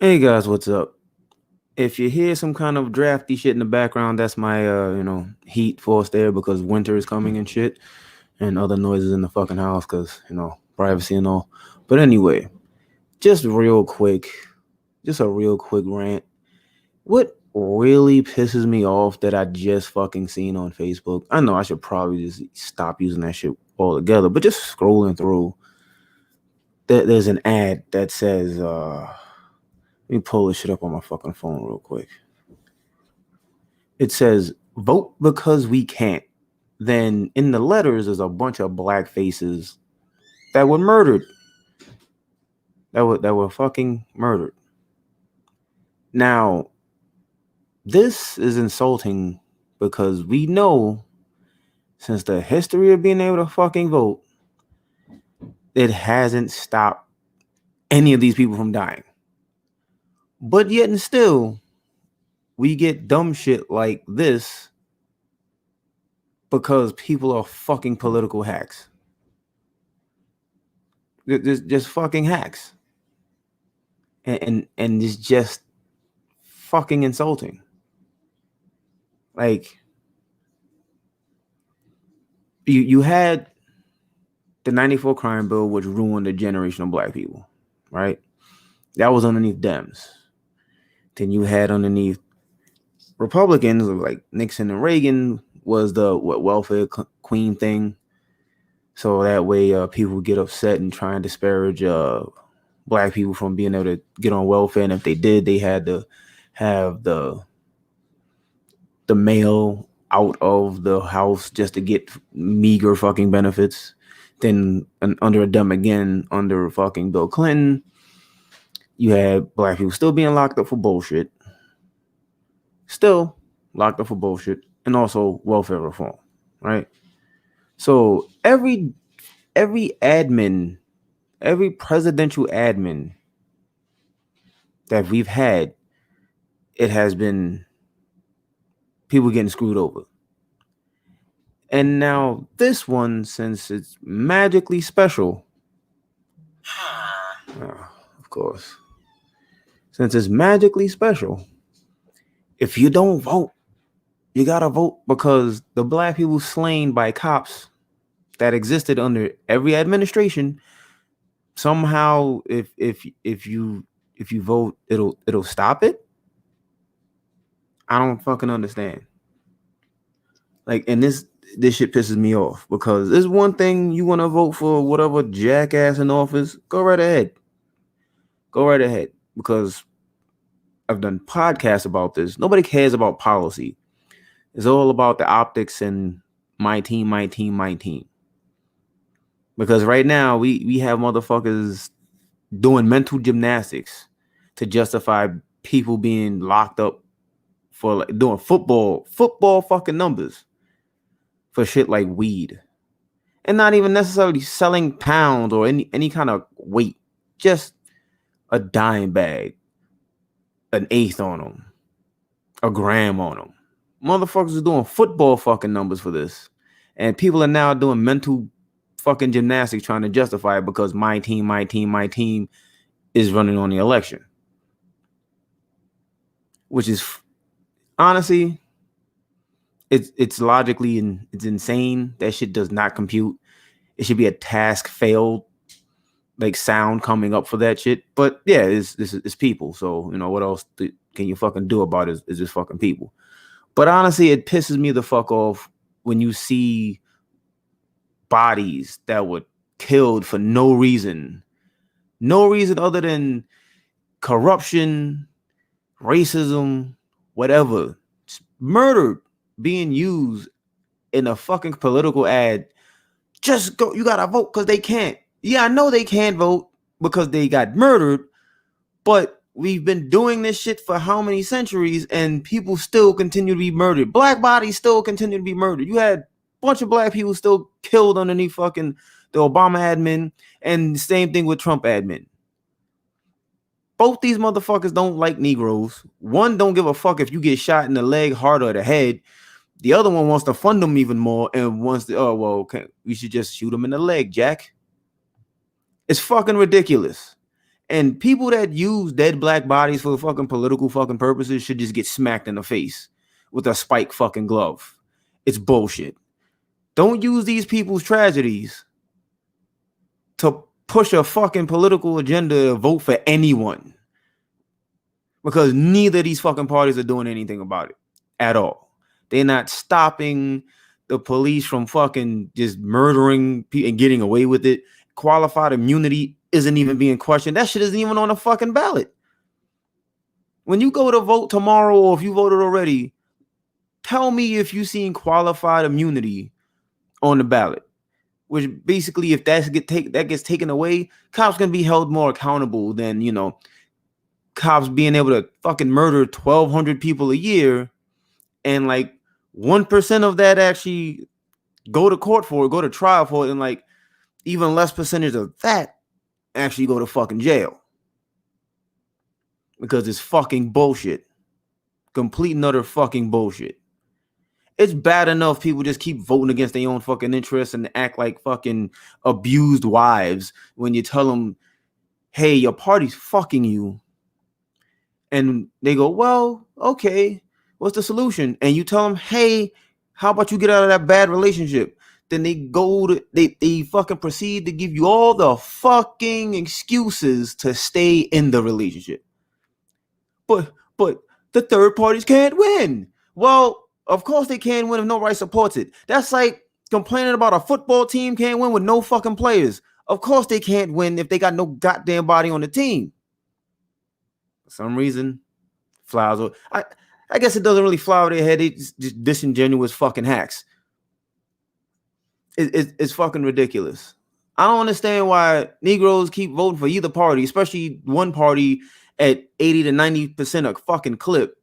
Hey guys, what's up? If you hear some kind of drafty shit in the background, that's my heat force there because winter is coming and shit, and other noises in the fucking house because privacy and all. But anyway, just real quick, just a real quick rant. What really pisses me off that I just fucking seen on Facebook? I know I should probably just stop using that shit altogether, but just scrolling through, there's an ad that says, let me pull this shit up on my fucking phone real quick. It says vote because we can't. Then in the letters is a bunch of black faces that were murdered. That were fucking murdered. Now, this is insulting because we know since the history of being able to fucking vote, it hasn't stopped any of these people from dying. But yet and still, we get dumb shit like this because people are fucking political hacks. Just fucking hacks. And it's just fucking insulting. Like you had the 94 crime bill, which ruined a generation of black people, right? That was underneath Dems. Then you had underneath Republicans like Nixon and Reagan was the welfare queen thing. So that way people get upset and try and disparage black people from being able to get on welfare. And if they did, they had to have the male out of the house just to get meager fucking benefits. Then under a Dem again, under fucking Bill Clinton, you had black people still being locked up for bullshit. Still locked up for bullshit. And also welfare reform, right? So every admin, every presidential admin that we've had, it has been people getting screwed over. And now this one, since it's magically special, of course, since it's magically special, if you don't vote, you gotta vote because the black people slain by cops that existed under every administration, somehow if you vote, it'll stop it. I don't fucking understand. Like, and this shit pisses me off because there's one thing you want to vote for whatever jackass in office, go right ahead. Go right ahead because I've done podcasts about this. Nobody cares about policy. It's all about the optics and my team, my team, my team. Because right now we have motherfuckers doing mental gymnastics to justify people being locked up for like doing football fucking numbers for shit like weed. And not even necessarily selling pounds or any kind of weight. Just a dime bag, an eighth on them, a gram on them. Motherfuckers are doing football fucking numbers for this. And people are now doing mental fucking gymnastics trying to justify it because my team is running on the election. Which is honestly, it's logically and it's insane. That shit does not compute. It should be a task failed like sound coming up for that shit. But yeah, it's people. So what else can you fucking do about it? Is just fucking people. But honestly, it pisses me the fuck off when you see bodies that were killed for no reason other than corruption, racism, whatever, just murdered, being used in a fucking political ad. Just go, you gotta vote because they can't. Yeah, I know they can't vote because they got murdered, but we've been doing this shit for how many centuries and people still continue to be murdered. Black bodies still continue to be murdered. You had a bunch of black people still killed underneath fucking the Obama admin, and the same thing with Trump admin. Both these motherfuckers don't like Negroes. One don't give a fuck if you get shot in the leg, heart, or the head. The other one wants to fund them even more and wants to, we should just shoot them in the leg, Jack. It's fucking ridiculous. And people that use dead black bodies for fucking political fucking purposes should just get smacked in the face with a spike fucking glove. It's bullshit. Don't use these people's tragedies to push a fucking political agenda to vote for anyone. Because neither of these fucking parties are doing anything about it at all. They're not stopping the police from fucking just murdering people and getting away with it. Qualified immunity isn't even being questioned. That shit isn't even on the fucking ballot. When you go to vote tomorrow, or if you voted already, tell me if you've seen qualified immunity on the ballot. Which basically, if that gets taken away, cops can be held more accountable than, you know, cops being able to fucking murder 1,200 people a year, and like 1% of that actually go to court for it, go to trial for it, and like even less percentage of that actually go to fucking jail. Because it's fucking bullshit. Complete and utter fucking bullshit. It's bad enough people just keep voting against their own fucking interests and act like fucking abused wives when you tell them, hey, your party's fucking you. And they go, well, okay, what's the solution? And you tell them, hey, how about you get out of that bad relationship? Then they fucking proceed to give you all the fucking excuses to stay in the relationship. But the third parties can't win. Well, of course they can't win if nobody supports it. That's like complaining about a football team can't win with no fucking players. Of course they can't win if they got no goddamn body on the team. For some reason, flies. I guess it doesn't really fly over their head. It's just disingenuous fucking hacks. It's fucking ridiculous. I don't understand why Negroes keep voting for either party, especially one party at 80 to 90% a fucking clip.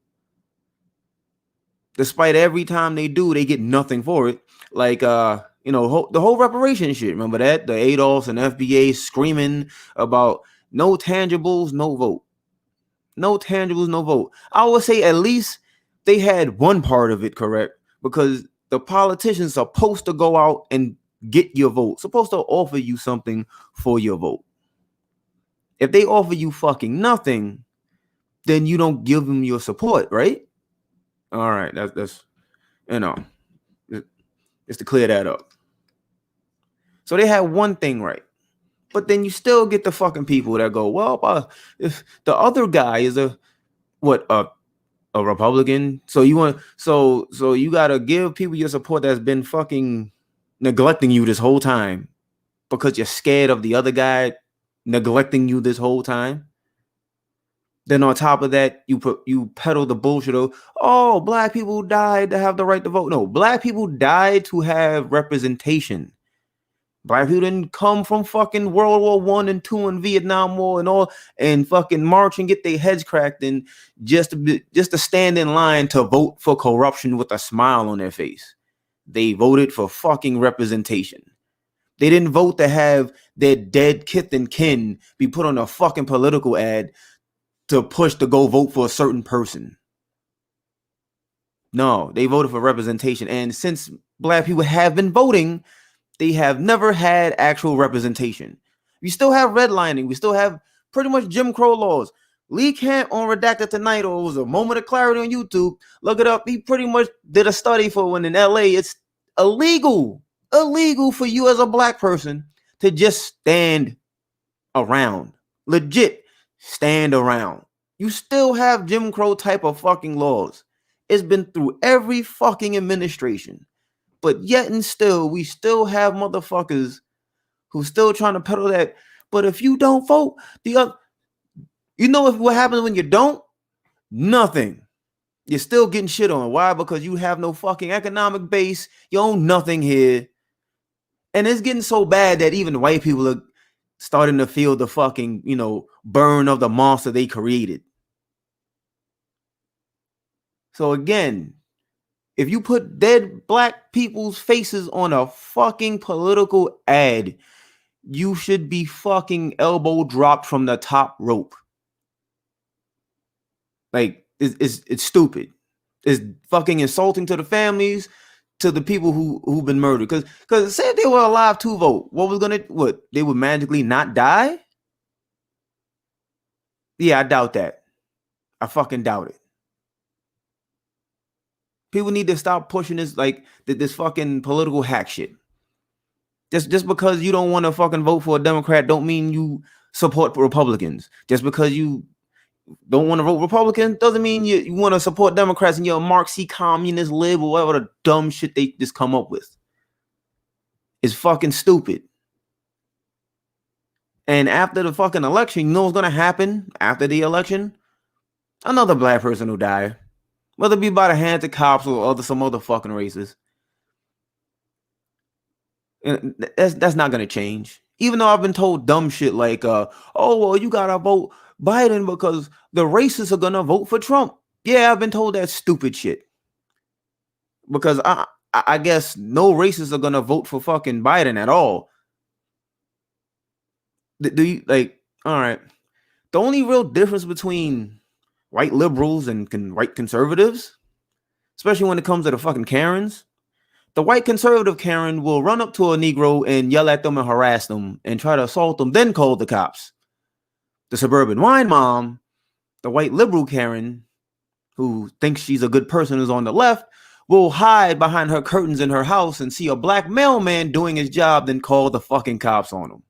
Despite every time they do, they get nothing for it. Like, the whole reparation shit. Remember that? The Adolfs and FBA screaming about no tangibles, no vote. No tangibles, no vote. I would say at least they had one part of it correct, because the politicians are supposed to go out and get your vote. Supposed to offer you something for your vote. If they offer you fucking nothing, then you don't give them your support, right? All right, that's just to clear that up. So they had one thing right, but then you still get the fucking people that go, well, if the other guy is a Republican, so you gotta give people your support that's been fucking neglecting you this whole time because you're scared of the other guy neglecting you this whole time. Then on top of that, you peddle the bullshit of, oh, black people died to have the right to vote. No, black people died to have representation. Black people didn't come from fucking World War I and II and Vietnam War and all and fucking march and get their heads cracked and just to stand in line to vote for corruption with a smile on their face. They voted for fucking representation. They didn't vote to have their dead kith and kin be put on a fucking political ad to push to go vote for a certain person. No, they voted for representation. And since black people have been voting, they have never had actual representation. We still have redlining. We still have pretty much Jim Crow laws. Lee Camp on Redacted Tonight, or it was a Moment of Clarity on YouTube. Look it up. He pretty much did a study for when in LA, it's illegal for you as a black person to just stand around. Legit. Stand around. You still have Jim Crow type of fucking laws. It's been through every fucking administration. But yet and still, we still have motherfuckers who still trying to peddle that. But if you don't vote, what happens when you don't? Nothing. You're still getting shit on. Why? Because you have no fucking economic base. You own nothing here. And it's getting so bad that even white people are starting to feel the fucking, burn of the monster they created. So again, if you put dead black people's faces on a fucking political ad, you should be fucking elbow dropped from the top rope. Like, it's stupid. It's fucking insulting to the families, to the people who've been murdered. Because say if they were alive to vote, they would magically not die? Yeah, I doubt that. I fucking doubt it. People need to stop pushing this this fucking political hack shit. Just because you don't want to fucking vote for a Democrat don't mean you support Republicans. Just because you don't want to vote Republican doesn't mean you want to support Democrats and you're a Marxist communist lib or whatever the dumb shit they just come up with. It's fucking stupid. And after the fucking election, you know what's gonna happen after the election? Another black person will die. Whether it be by the hands of cops or some other fucking races. And that's not gonna change. Even though I've been told dumb shit like, oh well, you gotta vote Biden because the racists are gonna vote for Trump. Yeah, I've been told that stupid shit. Because I guess no racists are gonna vote for fucking Biden at all. Do you like? All right. The only real difference between white liberals and white conservatives, especially when it comes to the fucking Karens, the white conservative Karen will run up to a Negro and yell at them and harass them and try to assault them, then call the cops. The suburban wine mom, the white liberal Karen, who thinks she's a good person who's on the left, will hide behind her curtains in her house and see a black mailman doing his job, then call the fucking cops on him.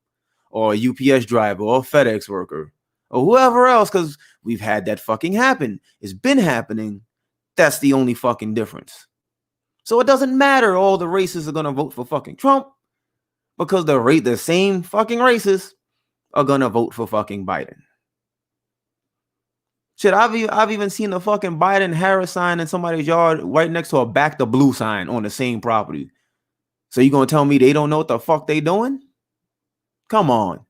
Or a UPS driver or a FedEx worker or whoever else, because we've had that fucking happen. It's been happening. That's the only fucking difference. So it doesn't matter all the racists are going to vote for fucking Trump because the same fucking racists are going to vote for fucking Biden. Shit, I've even seen the fucking Biden-Harris sign in somebody's yard right next to a back the blue sign on the same property. So you going to tell me they don't know what the fuck they doing? Come on.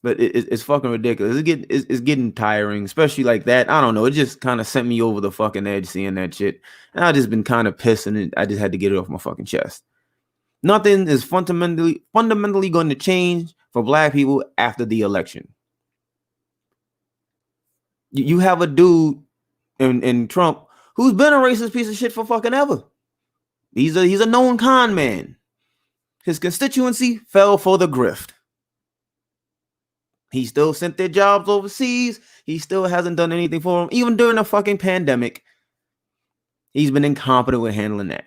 But it's fucking ridiculous. It's getting tiring, especially like that. I don't know. It just kind of sent me over the fucking edge seeing that shit. And I just been kind of pissed, and I just had to get it off my fucking chest. Nothing is fundamentally going to change for black people after the election. You have a dude in Trump who's been a racist piece of shit for fucking ever. He's a known con man. His constituency fell for the grift. He still sent their jobs overseas. He still hasn't done anything for them. Even during the fucking pandemic, he's been incompetent with handling that.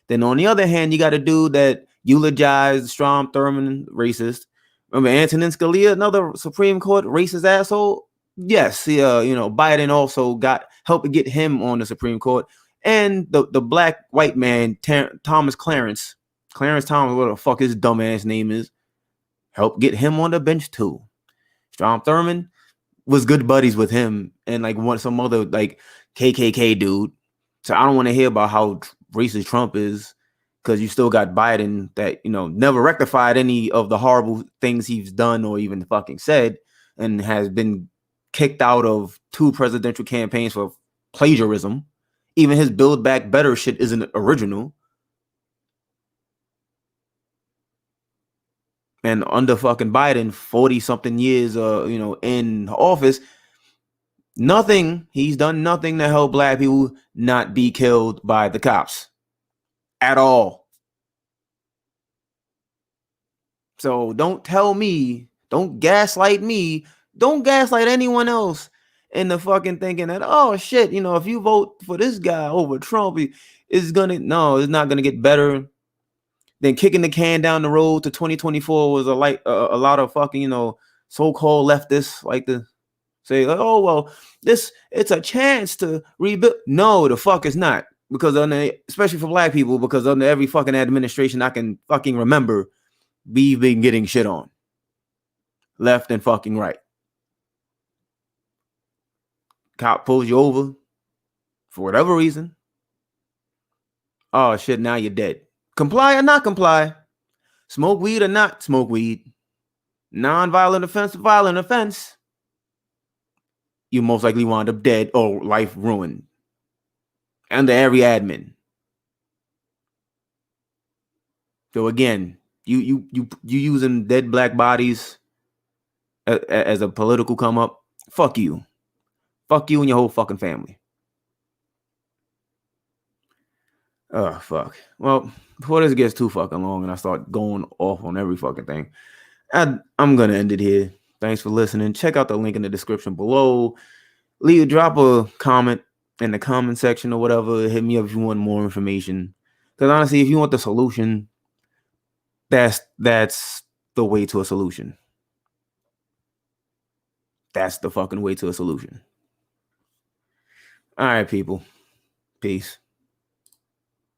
Then on the other hand, you got a dude that eulogized Strom Thurmond, racist. Remember Antonin Scalia, another Supreme Court racist asshole? Yes, Biden also helped get him on the Supreme Court. And the black white man, Thomas Clarence Thomas, what the fuck his dumbass name is, helped get him on the bench too. Strom Thurmond was good buddies with him and some other KKK dude. So I don't want to hear about how racist Trump is, because you still got Biden that never rectified any of the horrible things he's done or even fucking said, and has been kicked out of 2 presidential campaigns for plagiarism. Even his Build Back Better shit isn't original. And under fucking Biden, 40-something years, in office, he's done nothing to help black people not be killed by the cops at all. So don't gaslight me, don't gaslight anyone else into fucking thinking that, oh shit, if you vote for this guy over Trump, it's not gonna get better. Then kicking the can down the road to 2024 was a lot of fucking, so-called leftists like to say, oh, well, it's a chance to rebuild. No, the fuck it's not. Because especially for black people, because under every fucking administration I can fucking remember, we've been getting shit on. Left and fucking right. Cop pulls you over for whatever reason. Oh shit, now you're dead. Comply or not comply. Smoke weed or not smoke weed. Non-violent offense, violent offense. You most likely wind up dead or life ruined. Under every admin. So again, you using dead black bodies as a political come up. Fuck you. Fuck you and your whole fucking family. Oh, fuck. Well, before this gets too fucking long and I start going off on every fucking thing, I'm going to end it here. Thanks for listening. Check out the link in the description below. Drop a comment in the comment section or whatever. Hit me up if you want more information. Because honestly, if you want the solution, that's the way to a solution. That's the fucking way to a solution. All right, people. Peace.